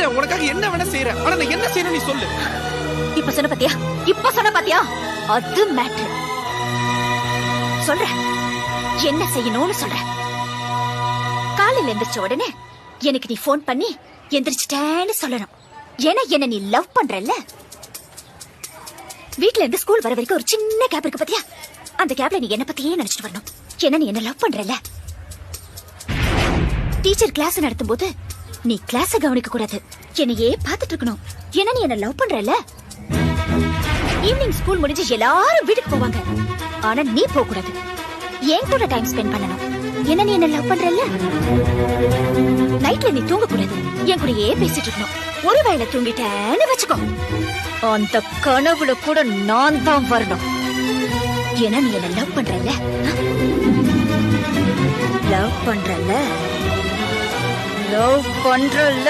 செய்யறேன், உனக்காக என்ன வேணா செய்யறேன். ஆனா நான் என்ன செய்யணும் நீ சொல்லு. இப்ப சொன்ன பாத்தியா அது மேட்ரு. சொல்ற என்ன செய்யணும்னு சொல்ற. காலையில எந்திரிச்ச உடனே எனக்கு நீ போன் பண்ணி எந்திரிச்சிட்டேன்னு சொல்லணும். ஏன்னா என்ன நீ லவ் பண்றல்ல. வீட்ல இருந்து ஸ்கூல் வர வரைக்கும் ஒரு சின்ன கேப் இருக்கு பாத்தியா, அந்த கேப்ல நீ என்ன பத்தியே நினைச்சிட்டு வரணும். ஏன்னா நீ என்ன லவ் பண்றல்ல. டீச்சர் கிளாஸ் நடத்தும் போது நீ கிளாஸ கவனிக்க கூடாது, என்னையே பாத்துட்டு இருக்கணும். ஏன்னா நீ என்ன லவ் பண்றல்ல. ஈவினிங் ஸ்கூல் முடிஞ்சு எல்லாரும் வீட்டுக்கு போவாங்க, ஆனா நீ போக கூடாது, என் கூட டைம் ஸ்பெண்ட் பண்ணணும். ஏன்னா நீ என்ன லவ் பண்றல்ல. நைட்ல நீ தூங்க கூடாது, என் கூடயே பேசிட்டு இருக்கணும். ஒருவேளை தூங்கிட்டேன்னு வச்சுக்கோ, அந்த கனவுல கூட நான் தான் வரணும். ஏன்னா நீ என்ன லவ் பண்றல்ல. லவ் பண்றல்ல.